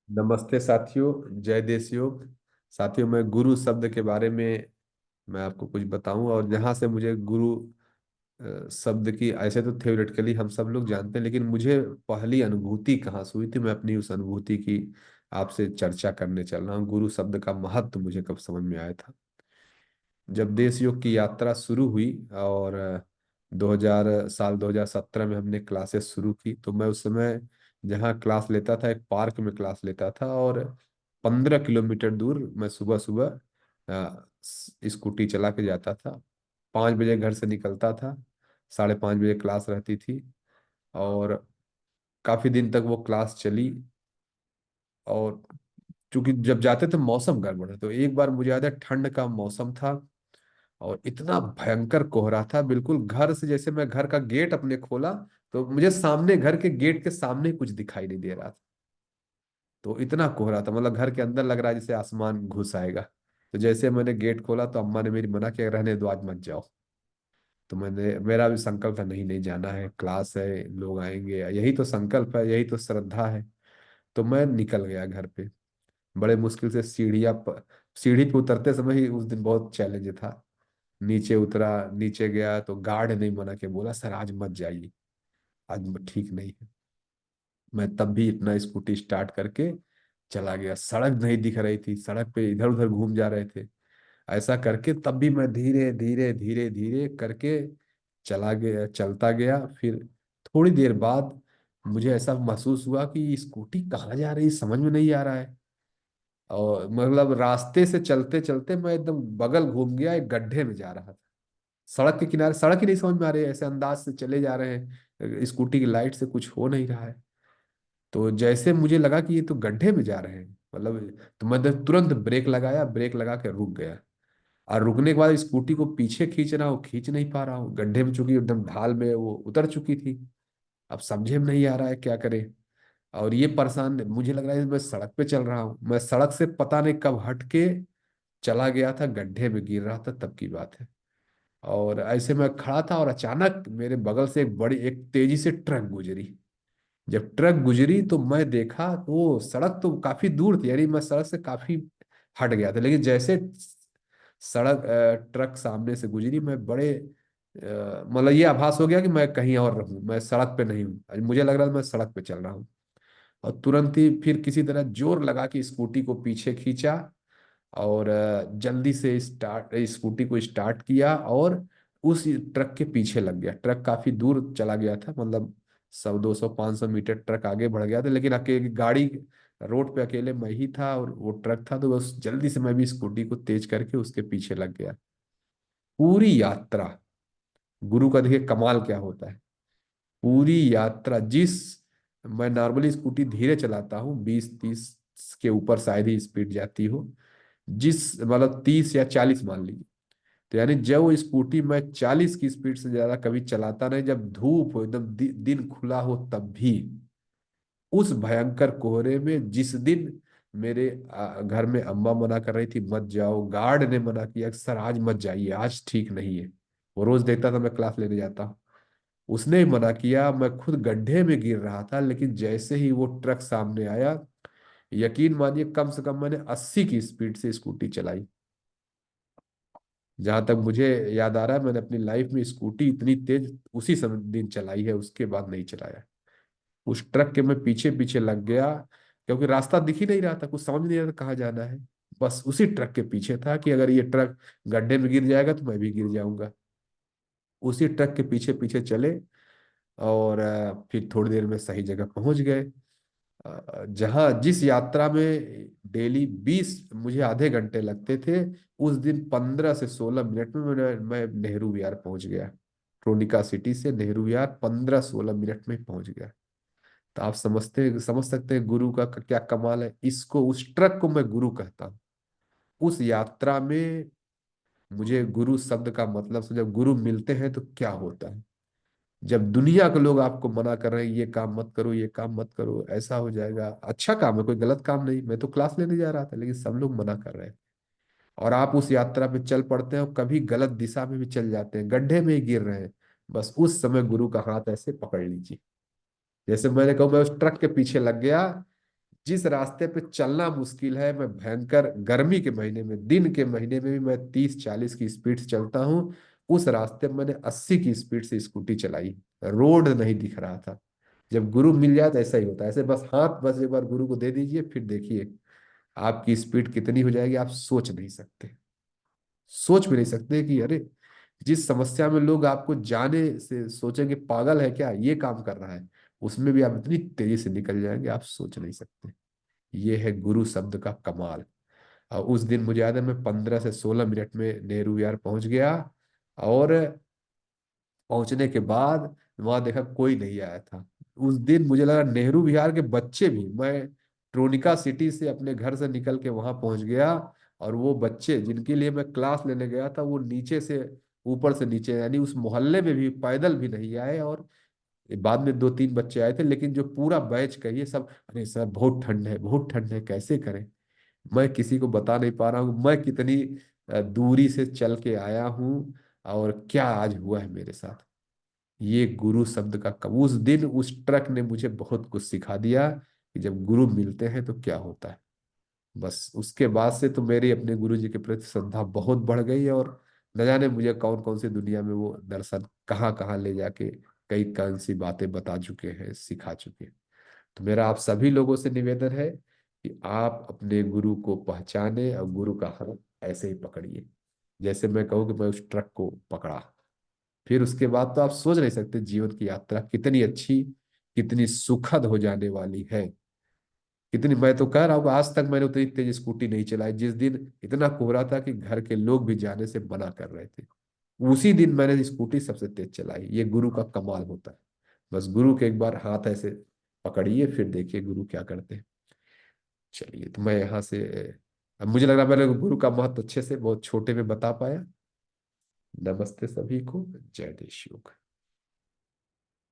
नमस्ते साथियों, जय देशियों। साथियों, मैं गुरु शब्द के बारे में मैं आपको कुछ बताऊं। और जहां से मुझे गुरु शब्द की, ऐसे तो थियोरेटिकली हम सब लोग जानते हैं, लेकिन मुझे पहली अनुभूति कहाँ से हुई थी, मैं अपनी उस अनुभूति की आपसे चर्चा करने चल रहा हूँ। गुरु शब्द का महत्व मुझे कब समझ में आया था, जब देश योग की यात्रा शुरू हुई। और 2017 में हमने क्लासेस शुरू की, तो मैं उस समय जहाँ क्लास लेता था, एक पार्क में क्लास लेता था। और 15 किलोमीटर दूर मैं सुबह सुबह स्कूटी चला के जाता था। 5 बजे घर से निकलता था, 5:30 बजे क्लास रहती थी। और काफी दिन तक वो क्लास चली। और चूंकि जब जाते थे मौसम गड़बड़ है, तो एक बार मुझे याद है ठंड का मौसम था और इतना भयंकर कोहरा था। बिल्कुल घर से, जैसे मैं घर का गेट अपने खोला तो मुझे सामने, घर के गेट के सामने कुछ दिखाई नहीं दे रहा था। तो इतना कोहरा था, मतलब घर के अंदर लग रहा है जैसे आसमान घुस आएगा। तो जैसे मैंने गेट खोला तो अम्मा ने मेरी मना किया, रहने दो आज मत जाओ। तो मेरा भी संकल्प था, नहीं नहीं जाना है, क्लास है, लोग आएंगे, यही तो संकल्प है, यही तो श्रद्धा है। तो मैं निकल गया घर पे। बड़े मुश्किल से सीढ़ी पे उतरते समय ही उस दिन बहुत चैलेंज था। नीचे उतरा, नीचे गया तो गार्ड ने मना के बोला, सर आज मत जाइए, आज ठीक नहीं है। मैं तब भी इतना स्कूटी स्टार्ट करके चला गया। सड़क नहीं दिख रही थी, सड़क पे इधर उधर घूम जा रहे थे। ऐसा करके तब भी मैं धीरे धीरे धीरे धीरे करके चला गया, चलता गया। फिर थोड़ी देर बाद मुझे ऐसा महसूस हुआ कि स्कूटी कहाँ जा रही, समझ में नहीं आ रहा है। और मतलब रास्ते से चलते चलते मैं एकदम बगल घूम गया, एक गड्ढे में जा रहा था। सड़क के किनारे, सड़क ही नहीं समझ में आ रही है, ऐसे अंदाज से चले जा रहे हैं, स्कूटी की लाइट से कुछ हो नहीं रहा है। तो जैसे मुझे लगा कि ये तो गड्ढे में जा रहे हैं, मतलब, तो मैं तुरंत ब्रेक लगाया, ब्रेक लगा के रुक गया। और रुकने के बाद स्कूटी को पीछे खींच रहा हूँ, खींच नहीं पा रहा हूँ, गड्ढे में चूंकि एकदम ढाल में वो उतर चुकी थी। अब समझे में नहीं आ रहा है क्या करे। और ये परेशान, मुझे लग रहा है मैं सड़क पे चल रहा हूँ, मैं सड़क से पता नहीं कब हट के चला गया था, गड्ढे में गिर रहा था, तब की बात है। और ऐसे मैं खड़ा था और अचानक मेरे बगल से एक तेजी से ट्रक गुजरी। जब ट्रक गुजरी तो मैं देखा तो वो सड़क तो काफी दूर थी, यानी मैं सड़क से काफी हट गया था, लेकिन जैसे ट्रक सामने से गुजरी, मैं मतलब ये आभास हो गया कि मैं कहीं और रहूं, मैं सड़क पे नहीं हूँ, मुझे लग रहा था मैं सड़क पे चल रहा हूँ। और तुरंत ही फिर किसी तरह जोर लगा के स्कूटी को पीछे खींचा। और जल्दी से स्कूटी को स्टार्ट किया और उस ट्रक के पीछे लग गया। ट्रक काफी दूर चला गया था, मतलब 100 200 500 मीटर ट्रक आगे बढ़ गया था, लेकिन अकेले गाड़ी रोड पे अकेले मैं ही था और वो ट्रक था। तो बस जल्दी से मैं भी स्कूटी को तेज करके उसके पीछे लग गया। पूरी यात्रा, गुरु का देखिए कमाल क्या होता है। पूरी यात्रा मैं नॉर्मली स्कूटी धीरे चलाता हूँ, 20 30 के ऊपर शायद ही स्पीड जाती हो, मतलब 30 या 40 मान लीजिए। तो यानी जब वो स्कूटी मैं 40 की स्पीड से ज्यादा कभी चलाता नहीं, जब धूप हो एकदम दिन खुला हो तब भी। उस भयंकर कोहरे में जिस दिन मेरे घर में अम्मा मना कर रही थी मत जाओ, गार्ड ने मना किया कि सर आज मत जाइए, आज ठीक नहीं है। वो रोज देखता था मैं क्लास लेने जाता हूँ, उसने ही मना किया। मैं खुद गड्ढे में गिर रहा था, लेकिन जैसे ही वो ट्रक सामने आया, यकीन मानिए कम से कम मैंने 80 की स्पीड से स्कूटी चलाई। जहां तक मुझे याद आ रहा है, मैंने अपनी लाइफ में स्कूटी इतनी तेज उसी समय दिन चलाई है, उसके बाद नहीं चलाया। उस ट्रक के मैं पीछे पीछे लग गया, क्योंकि रास्ता दिख ही नहीं रहा था, कुछ समझ नहीं रहा था कहाँ जाना है। बस उसी ट्रक के पीछे था कि अगर ये ट्रक गड्ढे में गिर जाएगा तो मैं भी गिर जाऊंगा। उसी ट्रक के पीछे पीछे चले। और फिर थोड़ी देर में सही जगह पहुंच गए। जहाँ जिस यात्रा में डेली 20 मुझे आधे घंटे लगते थे, उस दिन 15 से 16 मिनट में मैं नेहरू विहार पहुंच गया। ट्रोनिका सिटी से नेहरू विहार 15 16 मिनट में पहुंच गया। तो आप समझ सकते हैं गुरु का क्या कमाल है। इसको, उस ट्रक को मैं गुरु कहता हूँ। उस यात्रा में मुझे गुरु शब्द का मतलब से, जब गुरु मिलते हैं तो क्या होता है। जब दुनिया के लोग आपको मना कर रहे हैं, ये काम मत करो, ये काम मत करो, ऐसा हो जाएगा, अच्छा काम है, कोई गलत काम नहीं, मैं तो क्लास लेने जा रहा था, लेकिन सब लोग मना कर रहे हैं। और आप उस यात्रा पे चल पड़ते हैं और कभी गलत दिशा में भी चल जाते हैं, गड्ढे में ही गिर रहे हैं। बस उस समय गुरु का हाथ ऐसे पकड़ लीजिए। जैसे मैंने कहा, मैं उस ट्रक के पीछे लग गया, जिस रास्ते पे चलना मुश्किल है, मैं भयंकर गर्मी के महीने में, दिन के महीने में भी मैं 30-40 की स्पीड से चलता हूँ, उस रास्ते में मैंने 80 की स्पीड से स्कूटी चलाई। रोड नहीं दिख रहा था। जब गुरु मिल जाए तो ऐसा ही होता है, ऐसे बस हाथ बस एक बार गुरु को दे दीजिए, फिर देखिए आपकी स्पीड कितनी हो जाएगी, आप सोच नहीं सकते। सोच भी नहीं सकते कि अरे, जिस समस्या में लोग आपको जाने से सोचेंगे पागल है क्या ये काम कर रहा है, उसमें भी आप इतनी तेजी से निकल जाएंगे, आप सोच नहीं सकते। ये है गुरु शब्द का कमाल। और उस दिन मुझे याद है, मैं 15 से 16 मिनट में नेहरू विहार पहुंच गया। और पहुंचने के बाद वहां देखा कोई नहीं आया था। उस दिन मुझे लगा नेहरू विहार के बच्चे भी, मैं ट्रोनिका सिटी से अपने घर से निकल के वहां पहुंच गया, और वो बच्चे जिनके लिए मैं क्लास लेने गया था, वो नीचे से ऊपर से नीचे, यानी उस मोहल्ले में भी पैदल भी नहीं आए। और बाद में 2-3 बच्चे आए थे, लेकिन जो पूरा बैच कहिए सब, अरे सर बहुत ठंड है, बहुत ठंड है, कैसे करें। मैं किसी को बता नहीं पा रहा हूँ मैं कितनी दूरी से चल के आया हूँ, और क्या आज हुआ है मेरे साथ। ये गुरु शब्द का उस दिन उस ट्रक ने मुझे बहुत कुछ सिखा दिया कि जब गुरु मिलते हैं तो क्या होता है। बस उसके बाद से तो मेरी अपने गुरु जी के प्रति श्रद्धा बहुत बढ़ गई है। और न जाने मुझे कौन कौन सी दुनिया में वो दर्शन कहाँ कहाँ ले जाके कई कौन सी बातें बता चुके हैं, सिखा चुके हैं। तो मेरा आप सभी लोगों से निवेदन है कि आप अपने गुरु को पहचाने और गुरु का हाथ ऐसे ही पकड़िए, जैसे मैं कहूँ कि मैं उस ट्रक को पकड़ा। फिर उसके बाद तो आप सोच नहीं सकते जीवन की यात्रा कितनी अच्छी, कितनी सुखद हो जाने वाली है। कितनी, मैं तो कह रहा हूँ आज तक मैंने उतनी तेज स्कूटी नहीं चलाई। जिस दिन इतना कोहरा था कि घर के लोग भी जाने से मना कर रहे थे, उसी दिन मैंने स्कूटी सबसे तेज चलाई। ये गुरु का कमाल होता है। बस गुरु के एक बार हाथ ऐसे पकड़िए, फिर देखिए गुरु क्या करते हैं। चलिए, तो मैं यहाँ से, अब मुझे लग रहा है मैंने गुरु का महत्व अच्छे से बहुत छोटे में बता पाया। नमस्ते सभी को। जय देश योग।